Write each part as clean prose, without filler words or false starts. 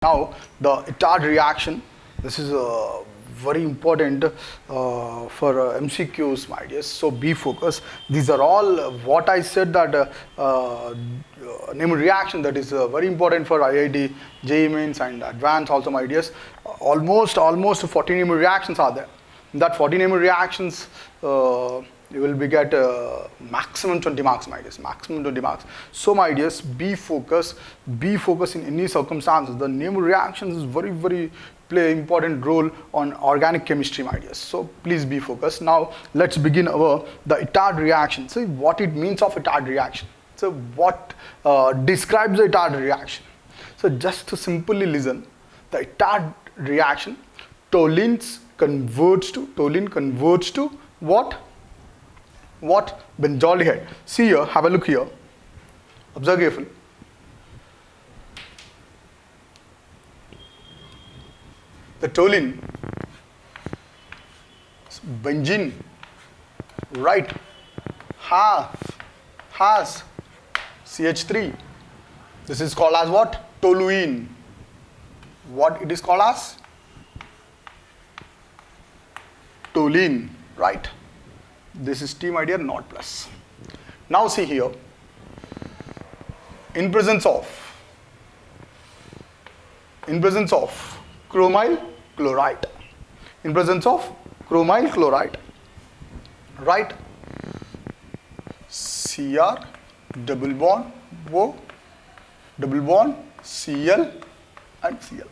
Now, the Itard reaction. This is very important for MCQs, my dears. So be focused. These are all what I said that name reaction that is very important for IIT, JEE Mains and advanced also, my dears. Almost 40 name reactions are there. In that 40 name reactions, you will be get maximum 20 marks, my dears, maximum 20 marks. So my dears, be focused in any circumstances. The name reactions is very play important role on organic chemistry, my dears. So please be focused. Now let's begin the Itard reaction. See what it means of Itard reaction. So what describes the Itard reaction. So just to simply listen, the Itard reaction, toluene converts to what? Benzaldehyde. See here, have a look here. Observe carefully. The toluene, benzene, right, has CH3. This is called as what? Toluene. What it is called as? Toluene, right? This is T, my dear, not plus. Now see here, in presence of chromyl chloride, right? Cr double bond O, double bond Cl and Cl.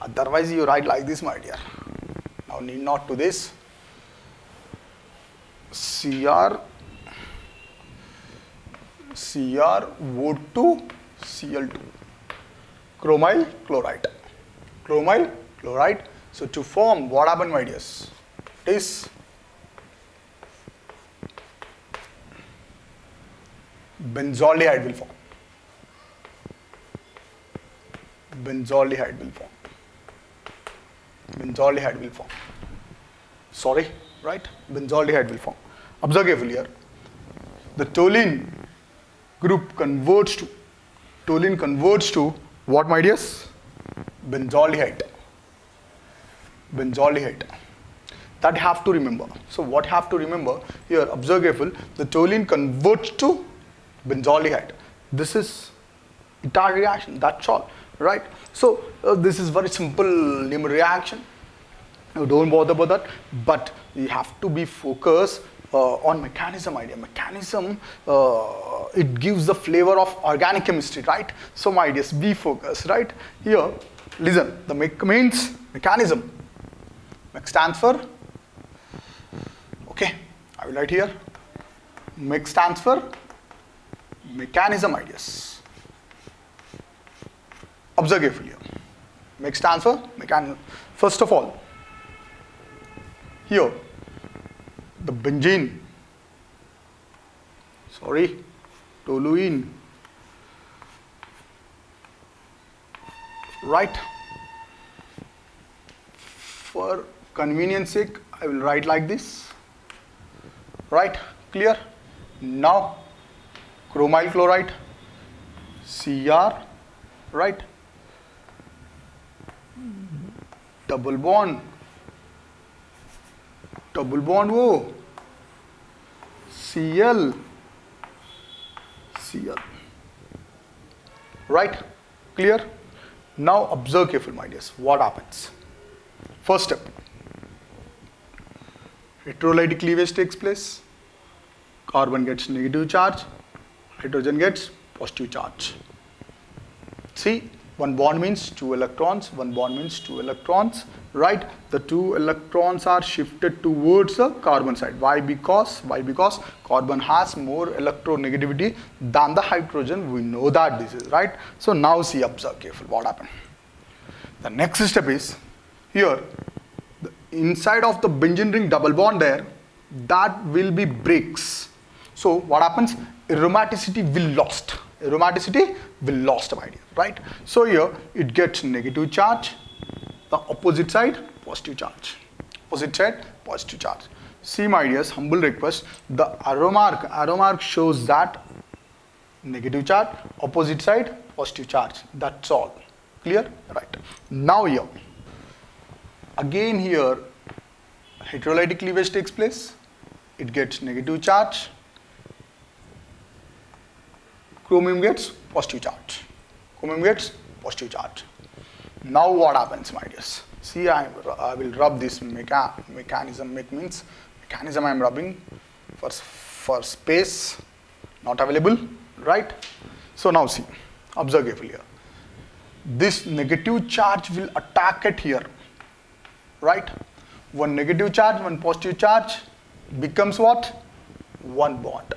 Otherwise you write like this, my dear. Now need not to this. Cr O2 Cl2, chromyl chloride. So to form, what happened, my dears? It is benzaldehyde will form. Benzaldehyde will form. Sorry, right? Benzaldehyde will form. Observe carefully here. The toluene group converts to what, my dears? Benzaldehyde. That you have to remember. So what you have to remember here, observe careful, the toluene converts to benzaldehyde. This is Itard reaction, that's all, right? So this is very simple name reaction. You don't bother about that, but you have to be focused on mechanism idea. Mechanism, it gives the flavor of organic chemistry, right? So my dears, be focused, right? Here, listen, the means mechanism. Mech stands for, okay, I will write here. Mech stands for mechanism ideas. Observe carefully here. Mech stands for mechanism. First of all, here, the benzene, toluene, right? For convenience sake, I will write like this, right? Clear? Now, chromyl chloride, Cr, right? Double bond O, Cl, right? Clear? Now observe carefully, my dears. What happens? First step, electrolytic cleavage takes place. Carbon gets negative charge, hydrogen gets positive charge. See, one bond means two electrons, right? The two electrons are shifted towards the carbon side. Why? Because carbon has more electronegativity than the hydrogen. We know that this is right. So now see, observe careful what happened. The next step is here, the inside of the benzene ring double bond there, that will be breaks. So what happens? Aromaticity will lost, my dear, right? So here it gets negative charge, the opposite side positive charge. See, my dears, humble request, the arrow mark shows that negative charge, opposite side positive charge. That's all. Clear? Right. Now here, again here, heterolytic cleavage takes place. It gets negative charge. Chromium gets positive charge. Chromium gets positive charge. Now what happens, my dears? See, I will rub this mechanism. Mechanism I am rubbing for space not available, right? So now see, observe carefully here. This negative charge will attack it here, right? One negative charge, one positive charge becomes what? One bond.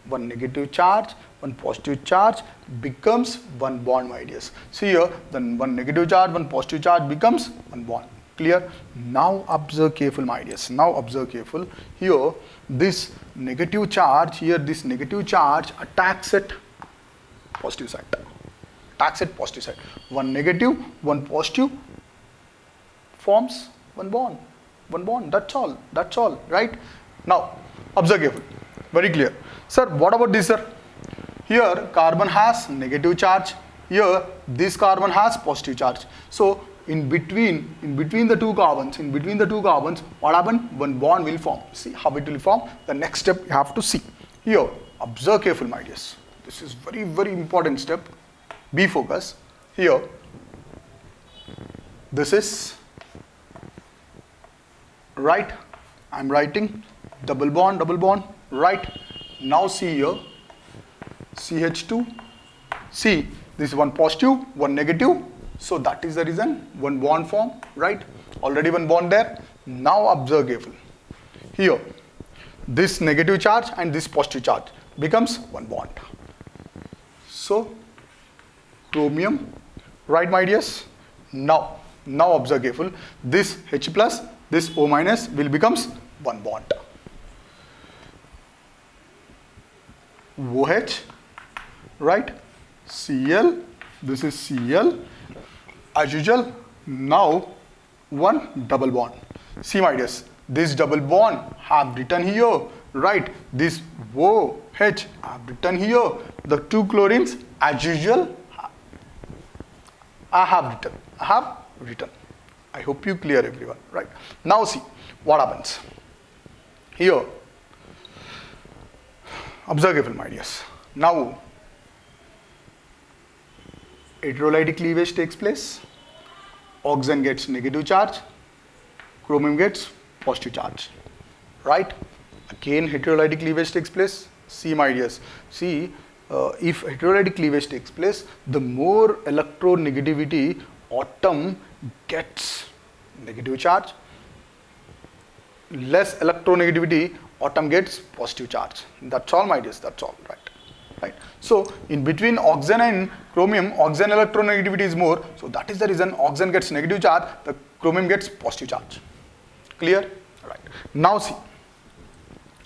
One negative charge, one positive charge becomes one bond, my dears. See here, then one negative charge, one positive charge becomes one bond. Clear? Now observe careful, my dears. Now observe careful. Here, this negative charge, here this negative charge attacks at positive side. Attacks at positive side. One negative, one positive forms one bond. One bond, that's all, right? Now, observe careful. Very clear. Sir, what about this, sir? Here, carbon has negative charge. Here, this carbon has positive charge. So, in between the two carbons, what happened? One bond will form. See how it will form? The next step you have to see. Here, observe careful, my dears. This is very, very important step. Be focused. Here, this is right. I am writing double bond, right. Now see here, CH2. See, this is one positive, one negative. So that is the reason one bond form, right? Already one bond there. Now observe careful. Here, this negative charge and this positive charge becomes one bond. So, chromium, right, my dears? Now observe careful. This H plus, this O minus will becomes one bond. OH, right? Cl, this is Cl. As usual, now one double bond. See, my dears, this double bond have written here, right? This OH have written here. The two chlorines, as usual, I have written. I hope you clear, everyone, right? Now see what happens. Here, observe careful, my dears. Now, heterolytic cleavage takes place. Oxygen gets negative charge. Chromium gets positive charge. Right? Again, heterolytic cleavage takes place. See, my dears. See, if heterolytic cleavage takes place, the more electronegativity atom gets negative charge. Less electronegativity atom gets positive charge. That's all, my dears. That's all, right? Right. So in between oxygen and chromium, oxygen electronegativity is more. So that is the reason oxygen gets negative charge, the chromium gets positive charge. Clear? Right. Now see.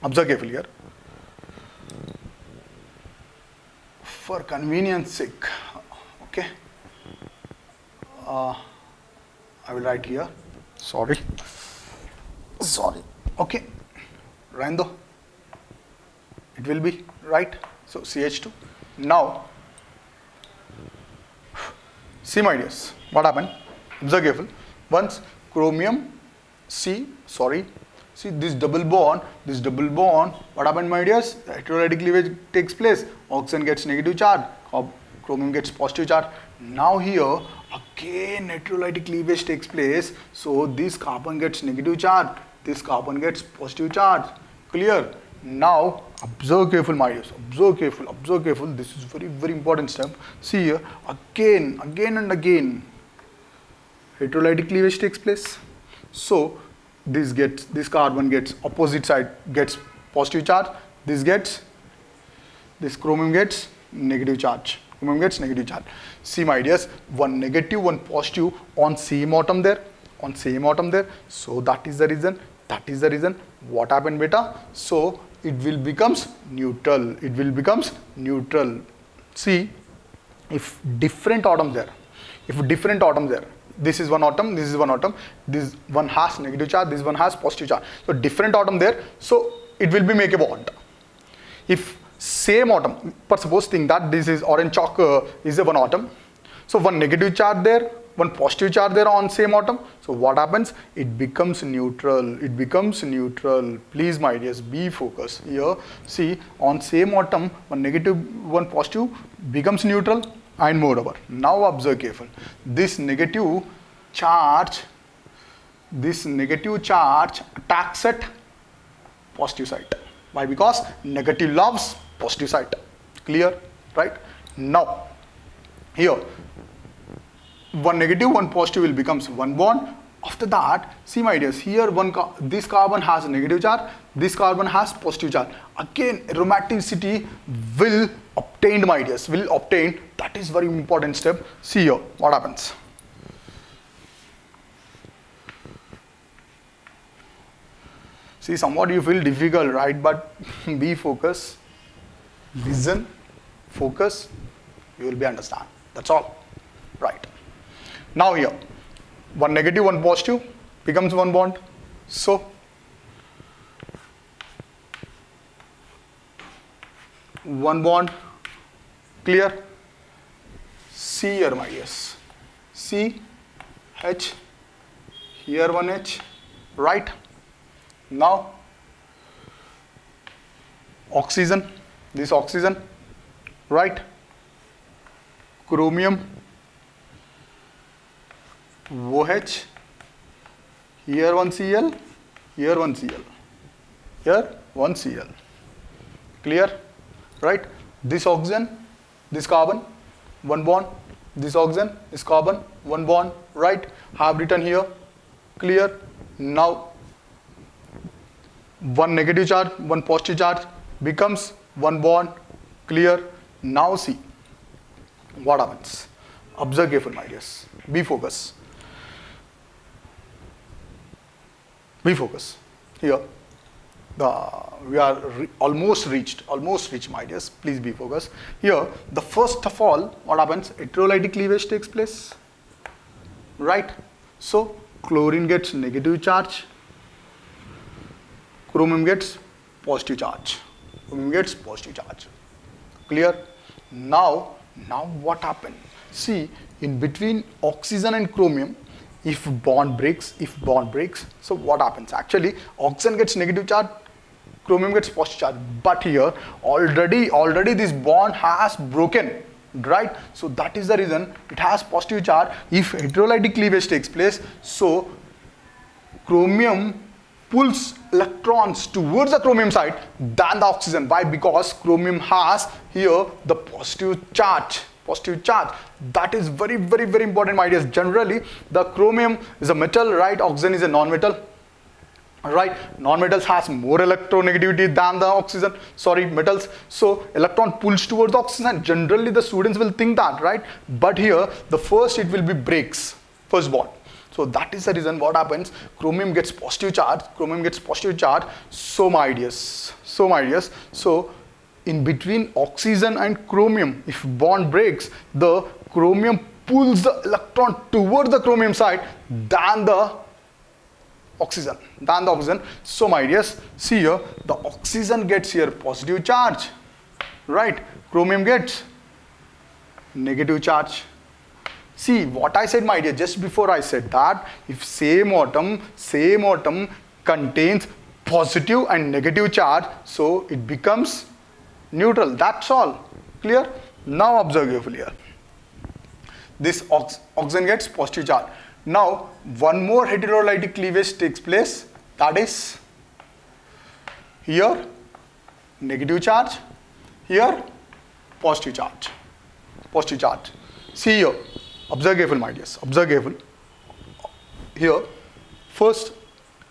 Observe carefully here. For convenience sake, okay. I will write here. Sorry. Okay. Rando. It will be right. So CH2. Now, see, my dears, what happened? Observe careful. Once chromium, see this double bond, what happened, my dears? The heterolytic cleavage takes place. Oxygen gets negative charge, chromium gets positive charge. Now here, again heterolytic cleavage takes place. So this carbon gets negative charge, this carbon gets positive charge. Clear? Now, observe careful, my dears. Observe careful. This is very, very important step. See here, again and again, heterolytic cleavage takes place. So, this carbon gets opposite side gets positive charge. This chromium gets negative charge. See, my dears, one negative, one positive on same atom there. So that is the reason. What happened, beta? So it will becomes neutral. See, if different atoms there, this is one atom, this one has negative charge, this one has positive charge. So different atom there, so it will be make a bond. If same atom, but suppose think that this is orange chalk is a one atom. So one negative charge there, one positive charge there on same atom. So what happens? It becomes neutral. It becomes neutral. Please, my dears, be focused here. See, on same atom, one negative, one positive becomes neutral, and moreover, now observe careful. This negative charge attacks at positive side. Why? Because negative loves positive side. Clear? Right? Now, here, one negative, one positive will becomes one bond. After that, see my dears, here this carbon has a negative charge, this carbon has positive charge. Again, aromaticity will obtain, my dears, will obtain. That is very important step. See here, what happens. See, somewhat you feel difficult, right? But be focused, listen, focus, you will be understand. That's all. Right. Now here, one negative, one positive becomes one bond. So, one bond, clear? C here, my dears. C, H, here one H, right? Now, oxygen, this oxygen, right? Chromium, OH, here one Cl, here one Cl, here one Cl. Clear? Right? This oxygen, this carbon, one bond. This oxygen, this carbon, one bond. Right? Have written here. Clear? Now, one negative charge, one positive charge becomes one bond. Clear? Now see what happens. Observe careful, my dears. Be focused. Be focused. Here, we are almost reached, my dears. Please be focused. Here, the first of all, what happens? Electrolytic cleavage takes place. Right? So, chlorine gets negative charge. Chromium gets positive charge. Chromium gets positive charge. Clear? Now what happened? See, in between oxygen and chromium, if bond breaks, so what happens? Actually, oxygen gets negative charge, chromium gets positive charge. But here, already this bond has broken, right? So that is the reason it has positive charge. If heterolytic cleavage takes place, so chromium pulls electrons towards the chromium side than the oxygen. Why? Because chromium has here the positive charge. That is very important, my dears. Generally, the chromium is a metal, right? Oxygen is a non-metal, right? Non-metals has more electronegativity than the metals. So electron pulls towards the oxygen. Generally, the students will think that, right? But here, the first it will be breaks, first bond. So that is the reason what happens. Chromium gets positive charge. So my dears, so in between oxygen and chromium, if bond breaks, the chromium pulls the electron towards the chromium side than the oxygen. So my dears, see here, the oxygen gets here positive charge, right? Chromium gets negative charge. See what I said, my dear, just before I said that if same atom contains positive and negative charge, so it becomes neutral. That's all. Clear? Now observe carefully here. This oxygen gets positive charge. Now one more heterolytic cleavage takes place. That is here negative charge, here positive charge. See here. Observe careful, my dears. Observe careful. Here, first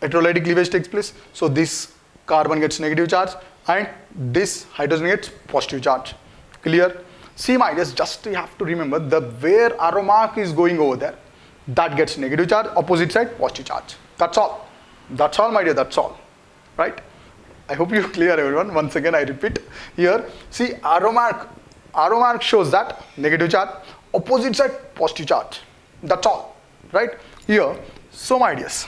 heterolytic cleavage takes place. So this carbon gets negative charge and this hydrogen gets positive charge. Clear? See, my dears, just you have to remember the where arrow mark is going over there, that gets negative charge, opposite side positive charge. That's all. That's all, my dear. That's all. Right? I hope you clear, everyone. Once again, I repeat here. See, arrow mark shows that negative charge, opposite side positive charge. That's all. Right? Here, so my dears,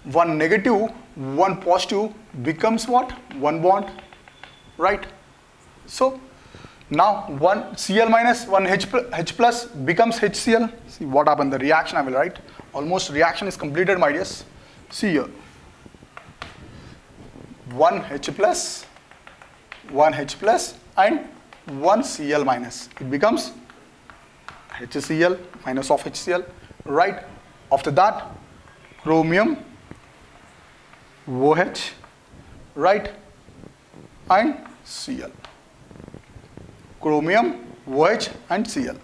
one negative, one positive becomes what? One bond. Right? So Now 1 Cl minus 1 H plus becomes HCl. See what happened, the reaction I will write. Almost reaction is completed, my dears. See here. 1 H plus and 1 Cl minus. It becomes HCl minus of HCl, right? After that, chromium OH, right? And Cl. Chromium OH and Cl.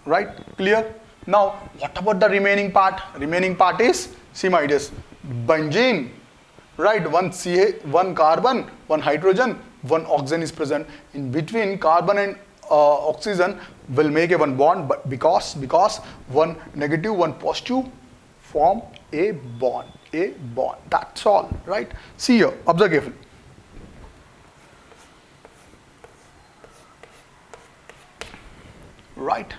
Right? Clear? Now, what about the remaining part? Remaining part is, see my dears, benzene. Right? One carbon, one hydrogen, one oxygen is present. In between carbon and oxygen will make a one bond, but because one negative, one positive form a bond. That's all. Right? See here. Observe carefully. Right?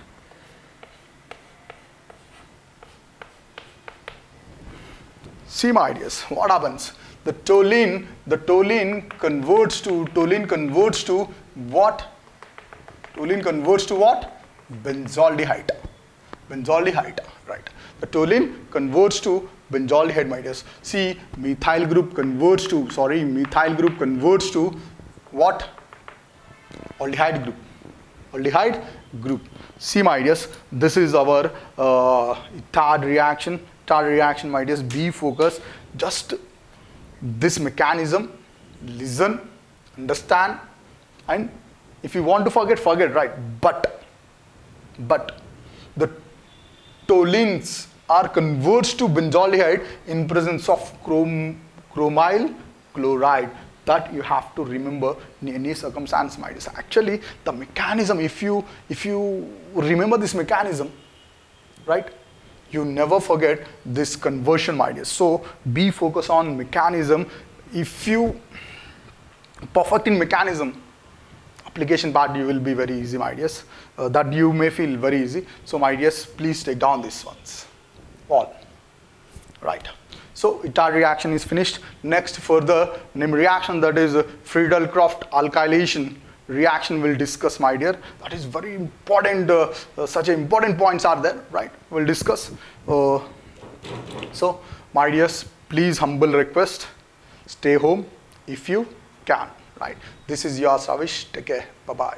See my dears, what happens? The toluene converts to what? Toluene converts to what? Benzaldehyde. Right? The toluene converts to benzaldehyde, my dears. See, methyl group converts to what? Aldehyde group. See my dears, this is our TAD reaction, my dears. Be focused. Just this mechanism, listen, understand, and if you want to forget, right? But the toluenes are converts to benzaldehyde in presence of chromyl chloride. That you have to remember in any circumstance, my dears. Actually, the mechanism, if you remember this mechanism, right, you never forget this conversion, my dears. So be focused on mechanism. If you perfect in mechanism, application part you will be very easy, my dears. That you may feel very easy. So my dears, please take down these ones. All right. So TAD reaction is finished. Next further reaction, that is Friedel-Crafts alkylation reaction we'll discuss, my dear. That is very important. Such important points are there, right? We'll discuss. So my dears, please, humble request, stay home if you can, right? This is your Savish. Take care. Bye bye.